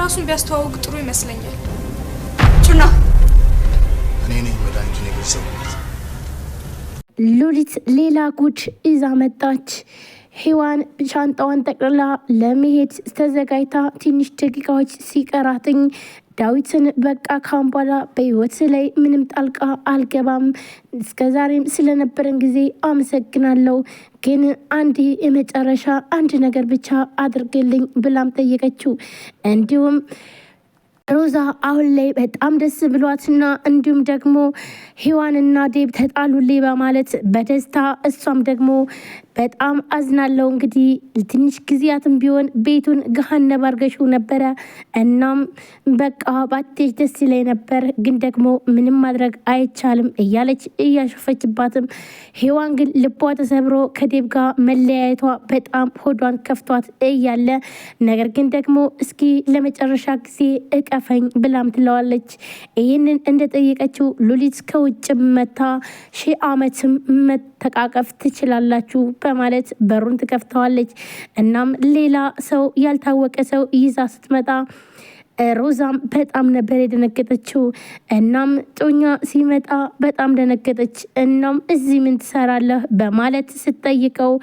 ራሱን ቢያስተዋውቅ ጥሩ ይመስለኛል። ጩና እኔ ነኝ መድኃኒቱን የገዛሁት። ሉሊት ሌላ ጉድ ይዛ መጣች። ሔዋን ሻንጣዋን ጠቅልላ ለመሄድ ተዘጋጅታ ትንሽ ደቂቃዎች ሲቀራትኝ ዳዊትን በቃ ካሁን በኋላ በህይወት ላይ ምንም ጣልቃ አልገባም፣ እስከዛሬም ስለነበረን ጊዜ አመሰግናለሁ፣ ግን አንድ የመጨረሻ አንድ ነገር ብቻ አድርግልኝ ብላም ጠየቀችው። እንዲሁም ሮዛ አሁን ላይ በጣም ደስ ብሏትና እንዲሁም ደግሞ ሔዋንና ዴብ ተጣሉልኝ በማለት በደስታ እሷም ደግሞ በጣም አዝናለው። እንግዲህ ትንሽ ጊዜያትም ቢሆን ቤቱን ገሃነብ አርገሽው ነበረ። እናም በቃ ባቴሽ ደስ ይለኝ ነበር፣ ግን ደግሞ ምንም ማድረግ አይቻልም እያለች እያሸፈችባትም፣ ሔዋን ግን ልቧ ተሰብሮ ከዴብ ጋር መለያየቷ በጣም ሆዷን ከፍቷት እያለ ነገር ግን ደግሞ እስኪ ለመጨረሻ ጊዜ እቀፈኝ ብላም ትለዋለች። ይህንን እንደጠየቀችው ሉሊት ከውጭ መታ 1000 ዓመትም መተቃቀፍ ትችላላችሁ በማለት በሩን ትከፍተዋለች። እናም ሌላ ሰው ያልታወቀ ሰው ይዛ ስትመጣ ሮዛም በጣም ነበር የደነገጠችው። እናም ጮኛ ሲመጣ በጣም ደነገጠች። እናም እዚህ ምን ትሰራለህ በማለት ስትጠይቀው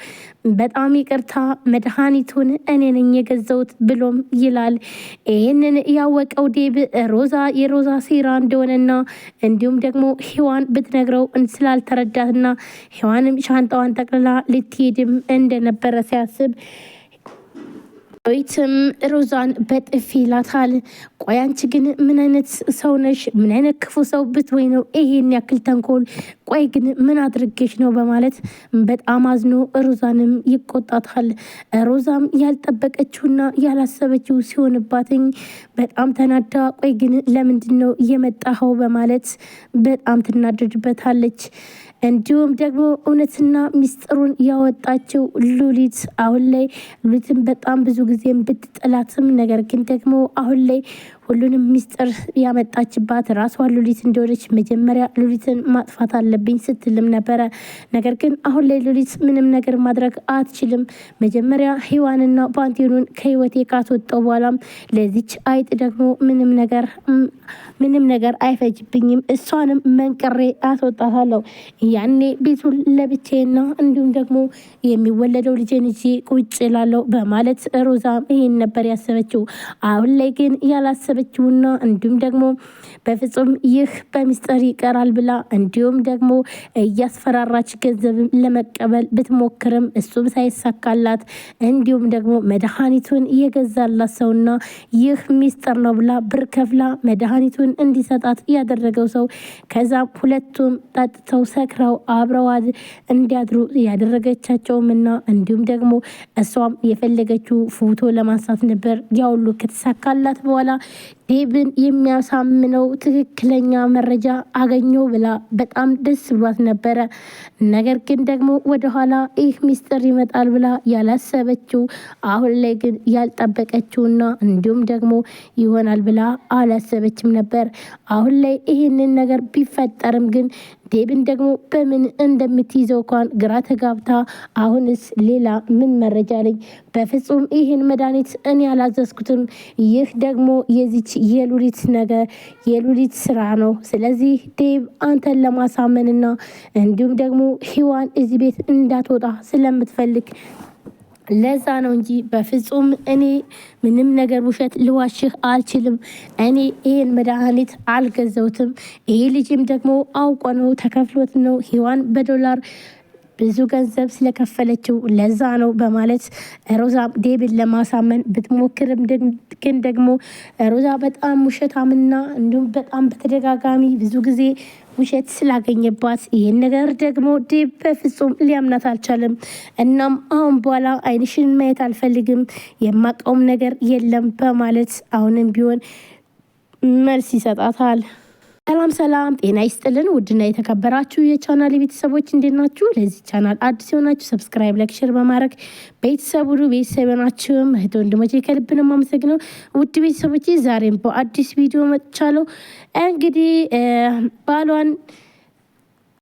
በጣም ይቅርታ መድኃኒቱን እኔ ነኝ የገዛሁት ብሎም ይላል። ይህንን ያወቀው ዴብ የሮዛ ሴራ እንደሆነና እንዲሁም ደግሞ ሔዋን ብትነግረው ስላልተረዳትና ሔዋንም ሻንጣዋን ጠቅልላ ልትሄድም እንደነበረ ሲያስብ ዳዊትም ሮዛን በጥፊ ይላታል። ቆይ አንቺ ግን ምን አይነት ሰው ነሽ? ምን አይነት ክፉ ሰው ብትወይ ነው ይሄን ያክል ተንኮል? ቆይ ግን ምን አድርጌሽ ነው በማለት በጣም አዝኖ ሮዛንም ይቆጣታል። ሮዛም ያልጠበቀችውና ያላሰበችው ሲሆንባትኝ በጣም ተናዳ ቆይ ግን ለምንድን ነው የመጣኸው በማለት በጣም ትናደድበታለች። እንዲሁም ደግሞ እውነትና ሚስጥሩን ያወጣችው ሉሊት አሁን ላይ ሉሊትን በጣም ብዙ ጊዜም ብትጠላትም ነገር ግን ደግሞ አሁን ላይ ሁሉንም ሚስጥር ያመጣችባት ራሷ ሉሊት እንደሆነች መጀመሪያ ሉሊትን ማጥፋት አለብኝ ስትልም ነበረ። ነገር ግን አሁን ላይ ሉሊት ምንም ነገር ማድረግ አትችልም። መጀመሪያ ሔዋንና ባንቴኑን ከህይወቴ ካስወጣው በኋላም ለዚች አይጥ ደግሞ ምንም ነገር አይፈጅብኝም፣ እሷንም መንቅሬ አስወጣታለሁ። ያኔ ቤቱን ለብቼና እንዲሁም ደግሞ የሚወለደው ልጄን ይዤ ቁጭ እላለሁ በማለት ሮዛም ይሄን ነበር ያሰበችው። አሁን ላይ ግን ያላሰበችውና እንዲሁም ደግሞ በፍጹም ይህ በሚስጥር ይቀራል ብላ እንዲሁም ደግሞ እያስፈራራች ገንዘብ ለመቀበል ብትሞክርም እሱም ሳይሳካላት እንዲሁም ደግሞ መድኃኒቱን የገዛላት ሰውና ይህ ሚስጥር ነው ብላ ብር ከፍላ መድኃኒቱን እንዲሰጣት ያደረገው ሰው ከዛም ሁለቱም ጠጥተው ሰክረው አብረዋል እንዲያድሩ ያደረገቻቸውምና እንዲሁም ደግሞ እሷም የፈለገችው ፎቶ ለማንሳት ነበር። ያውሉ ከተሳካላት በኋላ ዴብን የሚያሳምነው ትክክለኛ መረጃ አገኘው ብላ በጣም ደስ ብሏት ነበረ። ነገር ግን ደግሞ ወደኋላ ይህ ሚስጥር ይመጣል ብላ ያላሰበችው አሁን ላይ ግን ያልጠበቀችውና እንዲሁም ደግሞ ይሆናል ብላ አላሰበችም ነበር። አሁን ላይ ይህንን ነገር ቢፈጠርም ግን ዴብን ደግሞ በምን እንደምትይዘው እንኳን ግራ ተጋብታ አሁንስ ሌላ ምን መረጃ አለኝ? በፍጹም ይህን መድኃኒት እኔ አላዘዝኩትም። ይህ ደግሞ የዚች የሉሊት ስራ ነው። ስለዚህ ዴብ አንተን ለማሳመንና እንዲሁም ደግሞ ሔዋን እዚህ ቤት እንዳትወጣ ስለምትፈልግ ለዛ ነው እንጂ በፍጹም እኔ ምንም ነገር ውሸት ልዋሽህ አልችልም። እኔ ይሄን መድኃኒት አልገዘውትም። ይሄ ልጅም ደግሞ አውቆ ነው ተከፍሎት ነው ሔዋን በዶላር ብዙ ገንዘብ ስለከፈለችው ለዛ ነው በማለት ሮዛ ዴብን ለማሳመን ብትሞክርም ግን ደግሞ ሮዛ በጣም ውሸታምና እንዲሁም በጣም በተደጋጋሚ ብዙ ጊዜ ውሸት ስላገኘባት ይህን ነገር ደግሞ ዴብ በፍጹም ሊያምናት አልቻለም። እናም አሁን በኋላ አይንሽን ማየት አልፈልግም፣ የማውቀውም ነገር የለም በማለት አሁንም ቢሆን መልስ ይሰጣታል። ሰላም ጤና ይስጥልን። ውድና የተከበራችሁ የቻናል ቤተሰቦች እንዴት ናችሁ? ለዚህ ቻናል አዲስ የሆናችሁ ሰብስክራይብ፣ ላይክ፣ ሼር በማድረግ ቤተሰቡ ቤተሰብ ናችሁም እህት ወንድሞቼ ከልብ ነው የማመሰግነው። ውድ ቤተሰቦቼ ዛሬም በአዲስ ቪዲዮ መጥቻለሁ። እንግዲህ ባሏን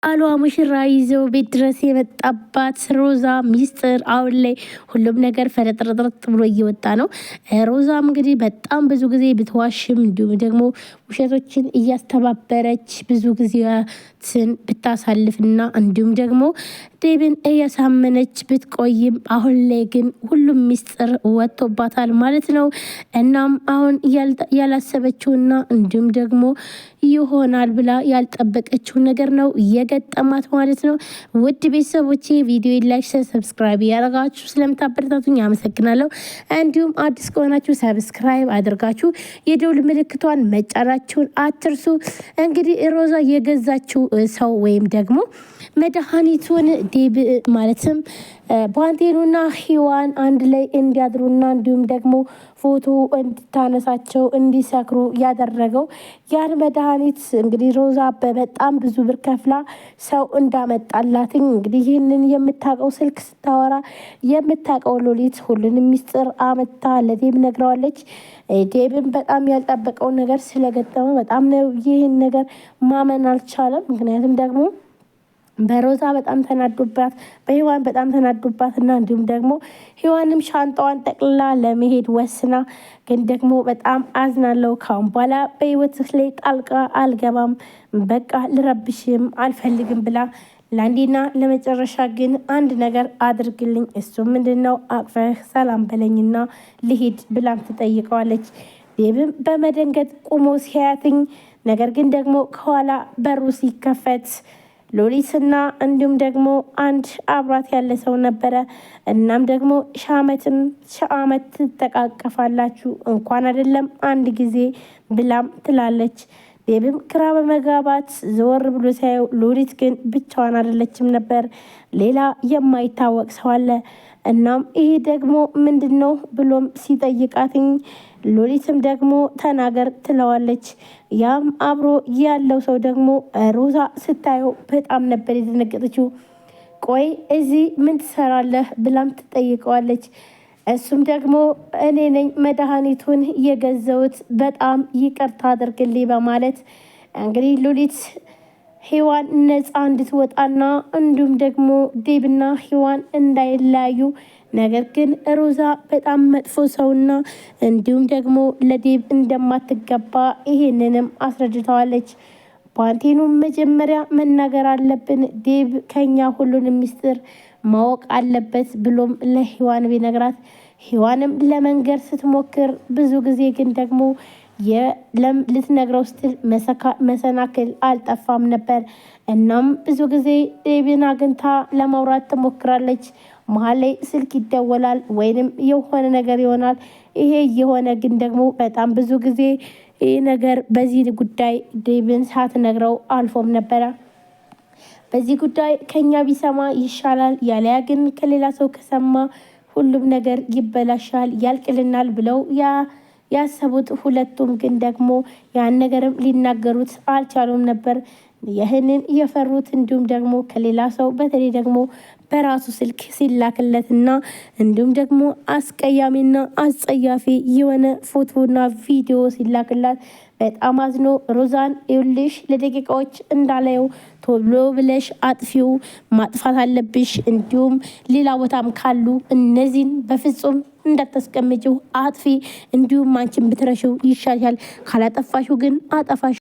አሏ ሙሽራ ይዘው ቤት ድረስ የመጣባት ሮዛ ሚስጥር አሁን ላይ ሁሉም ነገር ፈረጥረጥረጥ ብሎ እየወጣ ነው። ሮዛም እንግዲህ በጣም ብዙ ጊዜ ብትዋሽም እንዲሁም ደግሞ ውሸቶችን እያስተባበረች ብዙ ጊዜያትን ብታሳልፍና እንዲሁም ደግሞ ዴብን እያሳመነች ብትቆይም አሁን ላይ ግን ሁሉም ሚስጥር ወጥቶባታል ማለት ነው። እናም አሁን ያላሰበችውና እንዲሁም ደግሞ ይሆናል ብላ ያልጠበቀችው ነገር ነው የገጠማት ማለት ነው። ውድ ቤተሰቦቼ ቪዲዮ ላይክ፣ ሰብስክራይብ ያደረጋችሁ ስለምታበረታቱኝ አመሰግናለሁ። እንዲሁም አዲስ ከሆናችሁ ሰብስክራይብ አድርጋችሁ የደውል ምልክቷን መጫናችሁን አትርሱ። እንግዲህ ሮዛ የገዛችው ሰው ወይም ደግሞ መድኃኒቱን ዴብ ማለትም ባንቴኑና ሂዋን አንድ ላይ እንዲያድሩና እንዲሁም ደግሞ ፎቶ እንድታነሳቸው እንዲሰክሩ ያደረገው ያን መድኃኒት እንግዲህ ሮዛ በጣም ብዙ ብር ከፍላ ሰው እንዳመጣላትኝ እንግዲህ ይህንን የምታውቀው ስልክ ስታወራ የምታውቀው ሎሊት ሁሉንም ሚስጥር አመታ ለዴብ ነግረዋለች። ዴብም በጣም ያልጠበቀው ነገር ስለገጠመው በጣም ነው ይህን ነገር ማመን አልቻለም። ምክንያቱም ደግሞ በሮዛ በጣም ተናዶባት በሂዋን በጣም ተናዶባት እና እንዲሁም ደግሞ ሂዋንም ሻንጣዋን ጠቅልላ ለመሄድ ወስና ግን ደግሞ በጣም አዝናለው ካሁን በኋላ በህይወትህ ላይ ጣልቃ አልገባም፣ በቃ ልረብሽም አልፈልግም ብላ ለአንዴና ለመጨረሻ ግን አንድ ነገር አድርግልኝ፣ እሱ ምንድነው አቅፈህ ሰላም በለኝና ልሂድ ብላም ትጠይቀዋለች። ዴብም በመደንገጥ ቁሞ ሲያያትኝ ነገር ግን ደግሞ ከኋላ በሩ ሲከፈት ሎሊትና እንዲሁም ደግሞ አንድ አብራት ያለ ሰው ነበረ። እናም ደግሞ ሻመት ትተቃቀፋላችሁ እንኳን አይደለም አንድ ጊዜ ብላም ትላለች። ዴብም ግራ በመጋባት ዘወር ብሎ ሲያየው ሎሊት ግን ብቻዋን አይደለችም ነበር፣ ሌላ የማይታወቅ ሰው አለ። እናም ይሄ ደግሞ ምንድን ነው ብሎም ሲጠይቃትኝ ሎሊትም ደግሞ ተናገር ትለዋለች። ያም አብሮ ያለው ሰው ደግሞ ሮዛ ስታየው በጣም ነበር የደነገጠችው። ቆይ እዚህ ምን ትሰራለህ ብላም ትጠይቀዋለች። እሱም ደግሞ እኔ ነኝ መድኃኒቱን የገዘውት በጣም ይቅርታ አድርግልኝ በማለት እንግዲህ ሎሊት ሂዋን ነፃ እንድትወጣና እንዲሁም ደግሞ ዴብና ሂዋን እንዳይለያዩ ነገር ግን ሮዛ በጣም መጥፎ ሰውና እንዲሁም ደግሞ ለዴብ እንደማትገባ ይሄንንም አስረድተዋለች። ባንቴኑ መጀመሪያ መናገር አለብን፣ ዴብ ከኛ ሁሉንም ሚስጥር ማወቅ አለበት ብሎም ለሂዋን ቢነግራት ሂዋንም ለመንገር ስትሞክር ብዙ ጊዜ ግን ደግሞ ልትነግረው ስትል መሰናክል አልጠፋም ነበር። እናም ብዙ ጊዜ ዴብን አግኝታ ለማውራት ትሞክራለች። መሀል ላይ ስልክ ይደወላል ወይንም የሆነ ነገር ይሆናል። ይሄ የሆነ ግን ደግሞ በጣም ብዙ ጊዜ ይህ ነገር በዚህ ጉዳይ ዴብን ሳትነግረው አልፎም ነበረ። በዚህ ጉዳይ ከኛ ቢሰማ ይሻላል፣ ያለያ ግን ከሌላ ሰው ከሰማ ሁሉም ነገር ይበላሻል፣ ያልቅልናል ብለው ያሰቡት ሁለቱም ግን ደግሞ ያን ነገርም ሊናገሩት አልቻሉም ነበር። ይህንን የፈሩት እንዲሁም ደግሞ ከሌላ ሰው በተለይ ደግሞ በራሱ ስልክ ሲላክለትና እንዲሁም ደግሞ አስቀያሚና አስጸያፊ የሆነ ፎቶና ቪዲዮ ሲላክላት በጣም አዝኖ ሮዛን ይኸውልሽ ለደቂቃዎች እንዳላየው ቶሎ ብለሽ አጥፊው፣ ማጥፋት አለብሽ፣ እንዲሁም ሌላ ቦታም ካሉ እነዚህን በፍጹም እንዳታስቀምጪው አጥፊ፣ እንዲሁም አንቺን ብትረሽው ይሻሻል፣ ካላጠፋሽው ግን አጠፋሽ